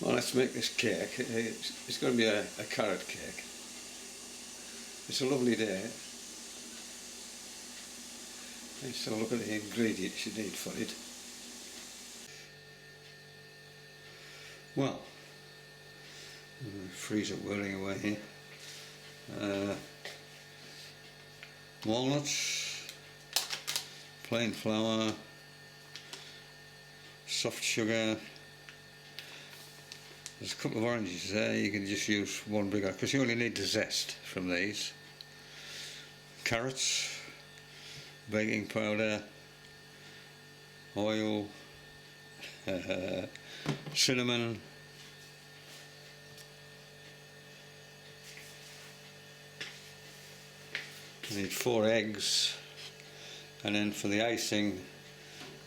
Well, let's make this cake. It's going to be a carrot cake. It's a lovely day. Let's have a look at the ingredients you need for it. Well, freezer whirling away here. Walnuts, plain flour, soft sugar. There's a couple of oranges there, you can just use one bigger because you only need the zest from these. Carrots, baking powder, oil, cinnamon, you need 4 eggs, and then for the icing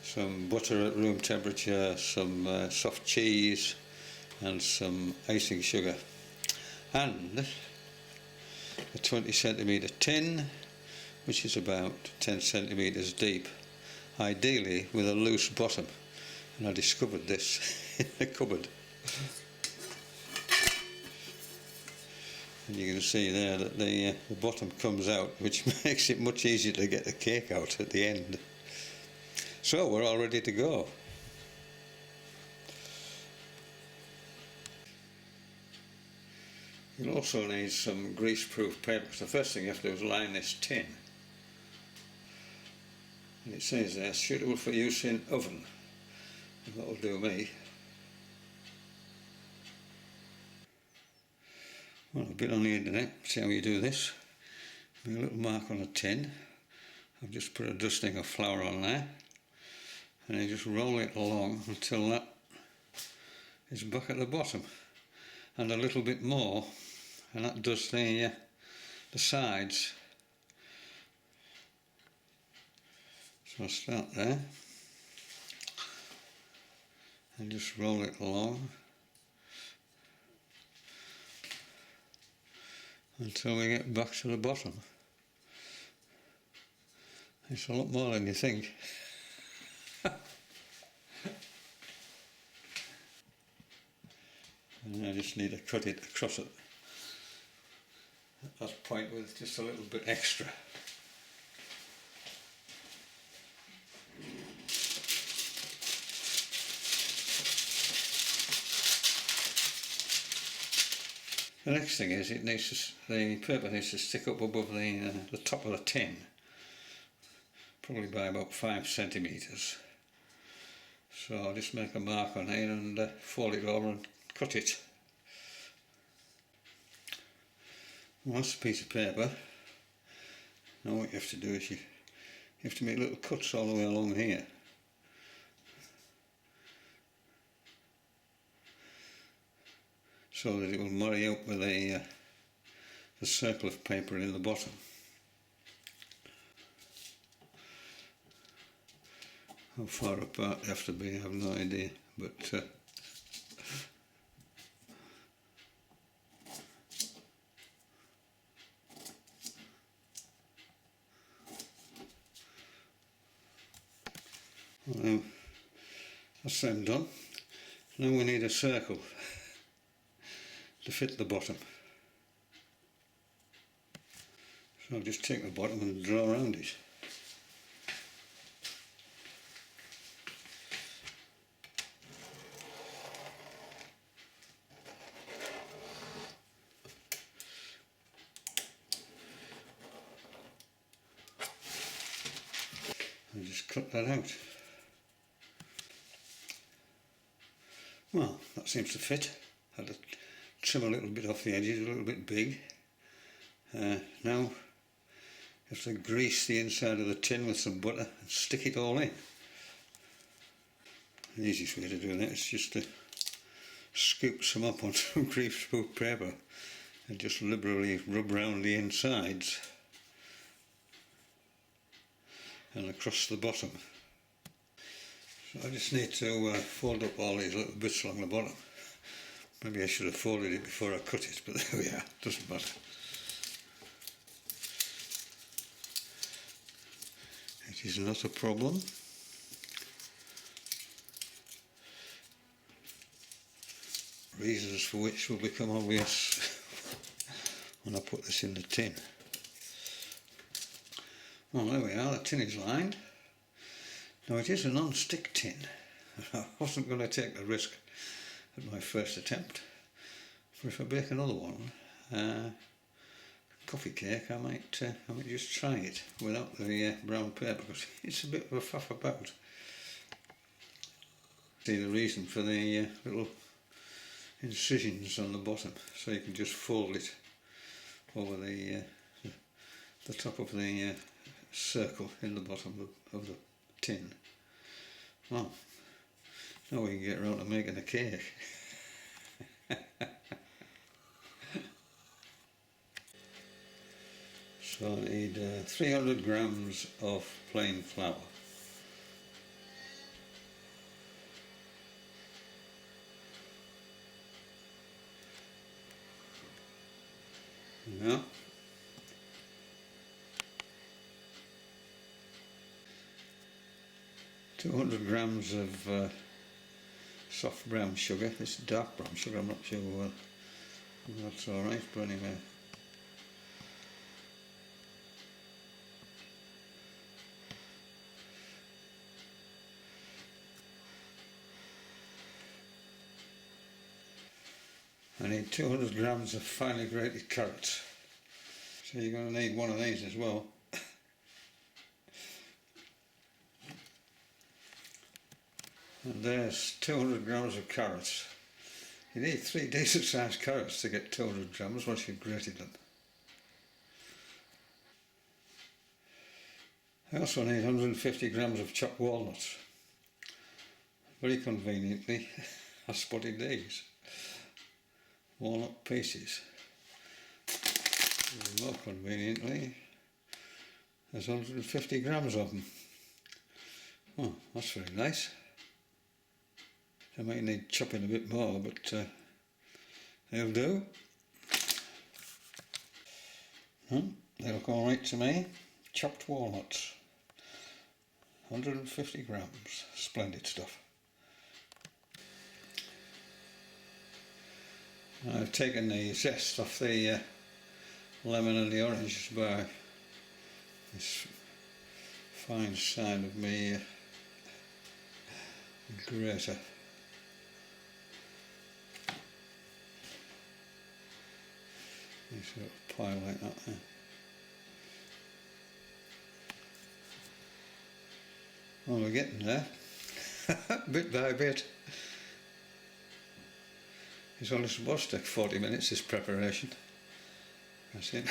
some butter at room temperature, some soft cheese and some icing sugar, and a 20cm tin which is about 10 centimeters deep, ideally with a loose bottom, and I discovered this in the cupboard. And you can see there that the bottom comes out, which makes it much easier to get the cake out at the end. So we're all ready to go. You'll also need some grease-proof paper, because the first thing you have to do is line this tin. And it says there, suitable for use in oven. And that'll do me. Well, I've been on the internet, see how you do this. Make a little mark on a tin. I've just put a dusting of flour on there. And you just roll it along until that is back at the bottom. And a little bit more, and that does the sides. So I'll start there and just roll it along until we get back to the bottom. It's a lot more than you think. And I just need to cut it across at that point with just a little bit extra. The next thing is the paper needs to stick up above the top of the tin, probably by about 5 centimeters. So I'll just make a mark on here and fold it over and cut it. Once a piece of paper, now what you have to do is you have to make little cuts all the way along here. So that it will marry up with the circle of paper in the bottom. How far apart they have to be, I have no idea, but well, that's them done. Now we need a circle to fit the bottom. So I'll just take the bottom and draw around it. And just cut that out. Well, that seems to fit. I had to trim a little bit off the edges, a little bit big. Now you have to grease the inside of the tin with some butter and stick it all in. The easiest way to do that is just to scoop some up on some grease-proof paper and just liberally rub round the insides and across the bottom. So I just need to fold up all these little bits along the bottom. Maybe I should have folded it before I cut it, but there we are, doesn't matter. It is not a problem. reasons for which will become obvious when I put this in the tin. Well, there we are, the tin is lined. Now it is a non-stick tin. I wasn't going to take the risk at my first attempt, but if I bake another one, coffee cake, I might just try it without the brown paper, because it's a bit of a faff about. See the reason for the little incisions on the bottom, so you can just fold it over the top of the circle in the bottom of the tin. Well, now we can get around to making a cake. So I need 300 grams of plain flour. Yeah. ,200 grams of soft brown sugar. This is dark brown sugar, I'm not sure that's alright, but anyway. I need 200 grams of finely grated carrots. So you're going to need one of these as well. And there's 200 grams of carrots. You need 3 decent sized carrots to get 200 grams once you've grated them. I also need 150 grams of chopped walnuts. Very conveniently, I spotted these. Walnut pieces. And more conveniently, there's 150 grams of them. Oh, that's very nice. I might need chopping a bit more, but they'll do. They look alright to me. Chopped walnuts. 150 grams. Splendid stuff. I've taken the zest off the lemon and the orange by this fine side of me grater. Nice little pile like that there. Well, we're getting there, bit by bit. It's only supposed to take 40 minutes, this preparation. I seem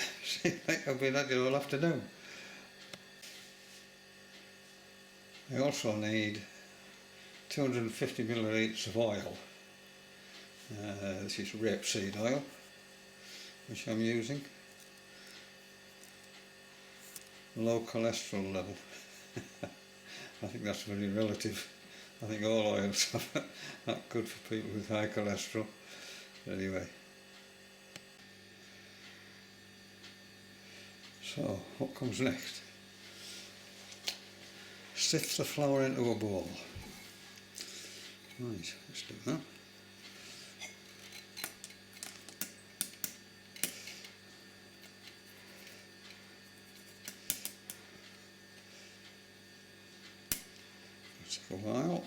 like I've been at it all afternoon. I also need 250 millilitres of oil. This is rapeseed oil, which I'm using. Low cholesterol level. I think that's very relative. I think all oils are not good for people with high cholesterol. But anyway. So, what comes next? Sift the flour into a bowl. Right, let's do that. Take a while.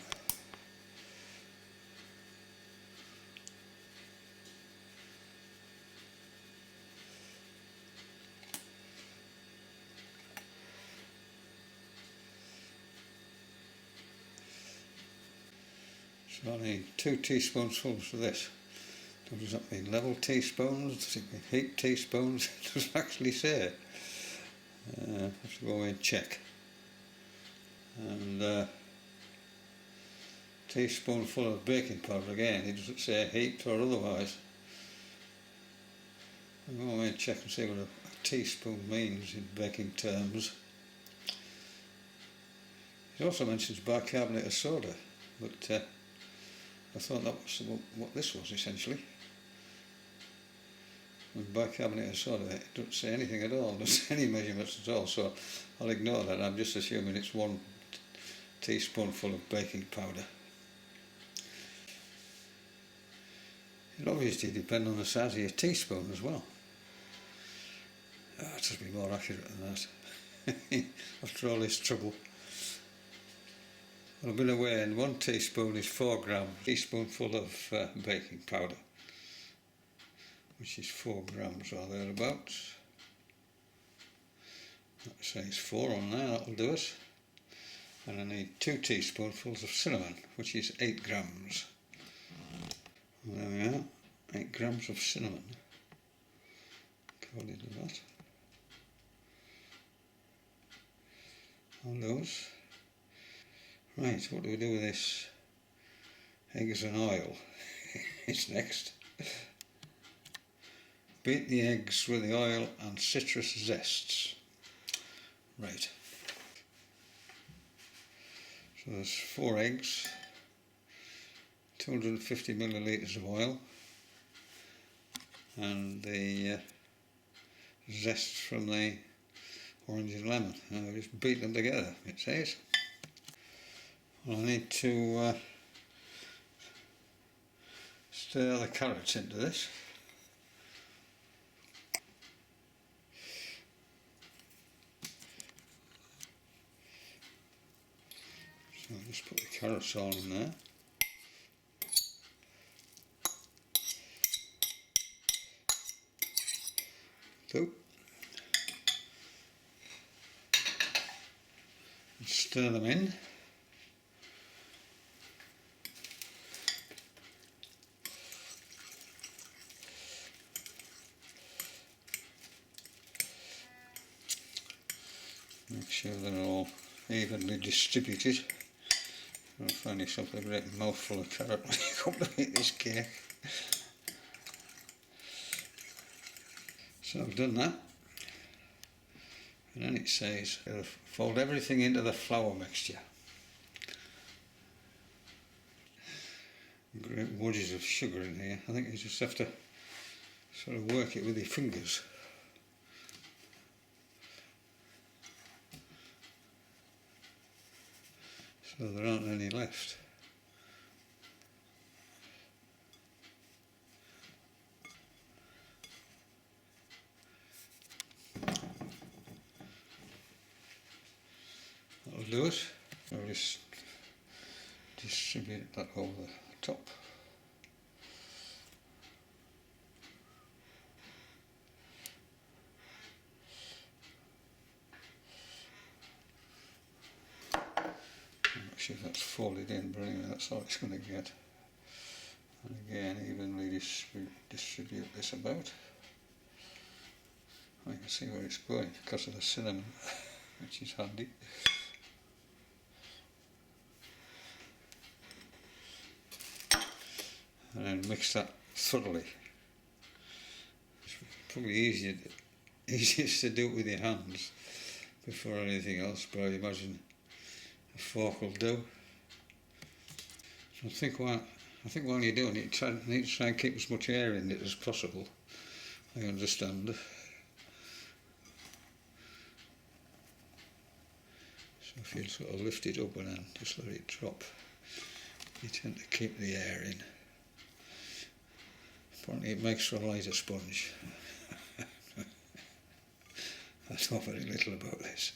So I need 2 teaspoonfuls of this. What does that mean? Level teaspoons? Does it mean heap teaspoons? It doesn't actually say. I have to go away and check. And teaspoonful of baking powder again. It doesn't say heaped or otherwise. I'll go away and check and see what a teaspoon means in baking terms. It also mentions bicarbonate of soda, but I thought that was what this was essentially. With bicarbonate of soda, it doesn't say anything at all, doesn't say any measurements at all, so I'll ignore that. I'm just assuming it's 1 teaspoonful of baking powder. It obviously depends on the size of your teaspoon as well. It should be more accurate than that. After all this trouble. Well, I've been away, and 1 teaspoon is 4 grams. A teaspoonful of baking powder, which is 4 grams or thereabouts. That says 4 on there, that'll do it. And I need 2 teaspoonfuls of cinnamon, which is 8 grams. There we are, 8 grams of cinnamon. According to that. On those. Right, what do we do with this? Eggs and oil is next. Beat the eggs with the oil and citrus zests. Right. So there's 4 eggs, 250 millilitres of oil, and the zest from the orange and lemon. And I just beat them together, it says. Well, I need to stir the carrots into this. So I'll just put the carrots all in there. And stir them in. Make sure they're all evenly distributed. You'll find yourself a great mouthful of carrot when you come to eat this cake. So I've done that. And then it says, fold everything into the flour mixture. Great wedges of sugar in here. I think you just have to sort of work it with your fingers. So there aren't any left. That'll do it. I'll just distribute that over the top. If that's folded in, but anyway, that's all it's going to get. And again, evenly distribute this about. I can see where it's going because of the cinnamon, which is handy. And then mix that thoroughly. It's probably easiest to do it with your hands before anything else, but I imagine a fork will do. So I think while you're doing it, you need to try and keep as much air in it as possible. I understand. So if you sort of lift it up and then just let it drop, you tend to keep the air in. Apparently it makes for a lighter sponge. I know very little about this.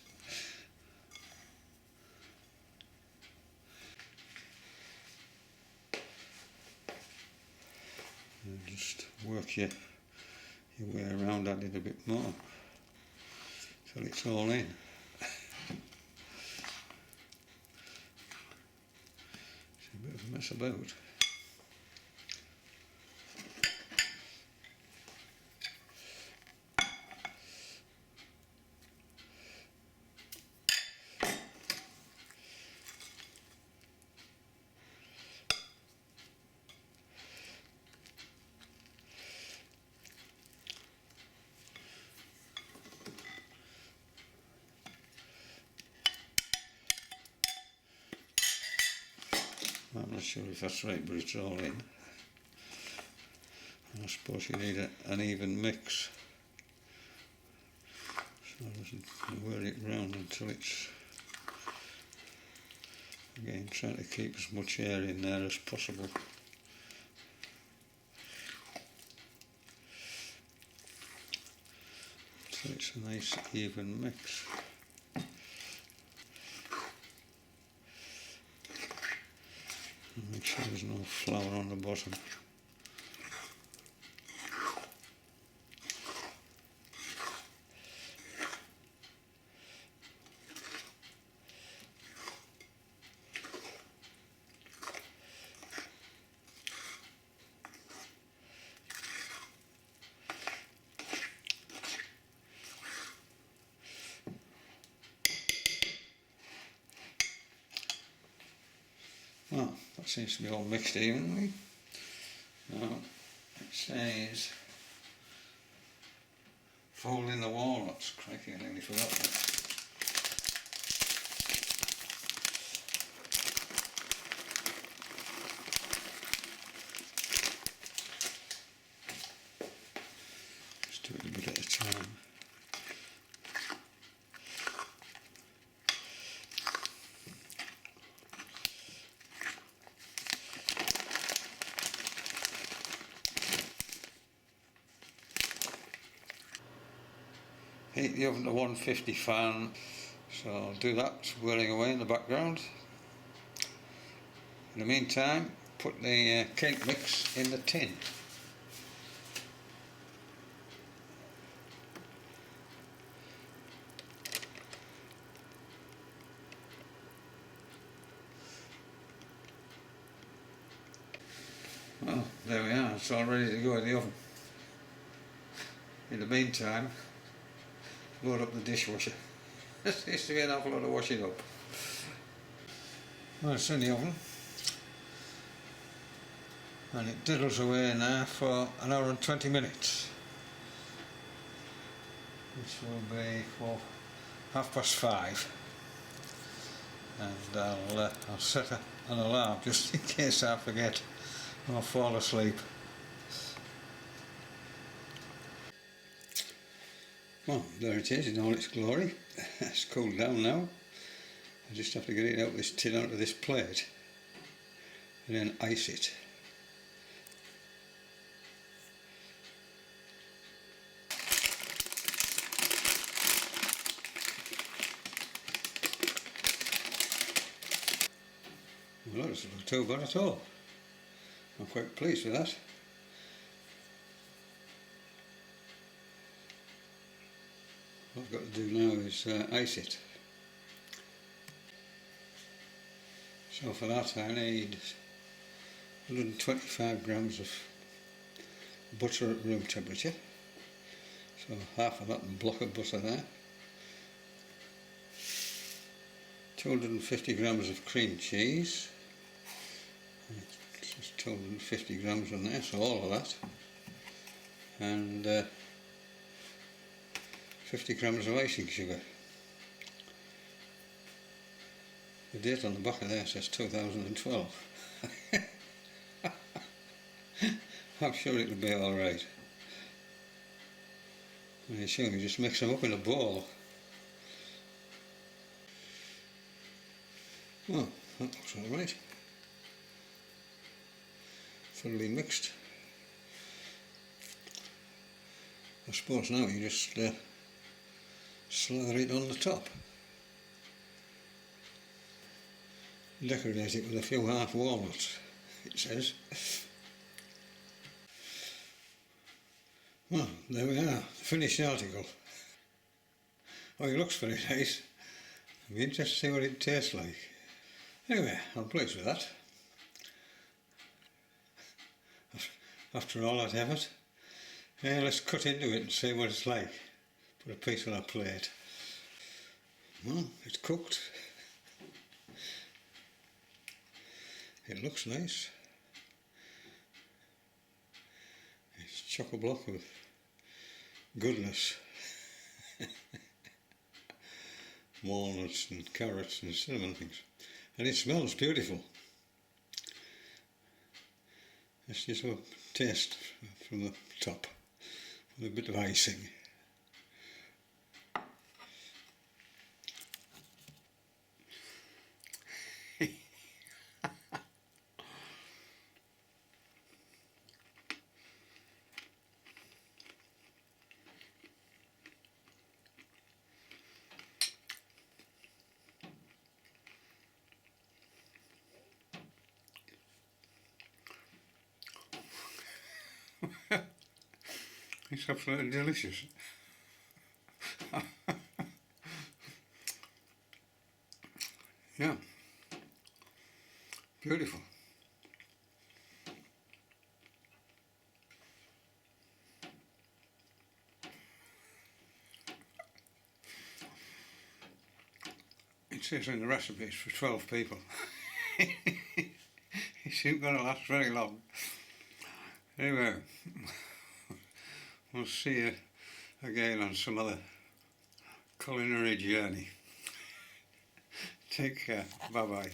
And just work your way around, add it a bit more till it's all in. It's a bit of a mess about. I'm not sure if that's right, but it's all in. And I suppose you need an even mix. So I doesn't wear it round until it's, again, trying to keep as much air in there as possible. so it's a nice even mix. And make sure there's no flour on the bottom. Well, that seems to be all mixed evenly. Now, it says fold in the walnuts. Crikey, I nearly forgot that. Just do it a bit at a time. Heat the oven to 150 fan, so I'll do that whirling away in the background. In the meantime, put the cake mix in the tin. Well, there we are, it's all ready to go in the oven. In the meantime, load up the dishwasher. There seems to be an awful lot of washing up. Well, it's in the oven, and it diddles away now for an hour and 20 minutes, which will be for 5:30, and I'll set an alarm just in case I forget or fall asleep. Well, there it is in all its glory. It's cooled down now. I just have to get it out of this tin onto this plate and then ice it. Well, that doesn't look too bad at all. I'm quite pleased with that. What I've got to do now is ice it. So for that I need 125 grams of butter at room temperature. So half of that block of butter there. 250 grams of cream cheese. Just 250 grams on there, so all of that. And 50 grams of icing sugar. The date on the back of there says 2012. I'm sure it'll be alright. I assume you just mix them up in a bowl. Well, that looks alright. Thoroughly mixed. I suppose now you just slather it on the top. Decorate it with a few half walnuts, it says. Well, there we are, finished article. Oh, it looks very nice. I'd be interested to see what it tastes like. Anyway, I'm pleased with that. After all that effort. Yeah, let's cut into it and see what it's like. Put a piece on a plate. Well, it's cooked. It looks nice. It's chock-a-block with goodness. Walnuts and carrots and cinnamon things. And it smells beautiful. Let's just have a taste from the top with a bit of icing. It's absolutely delicious. Yeah, beautiful. It says in the recipe it's for 12 people. It isn't going to last very long. Anyway, we'll see you again on some other culinary journey. Take care. Bye bye.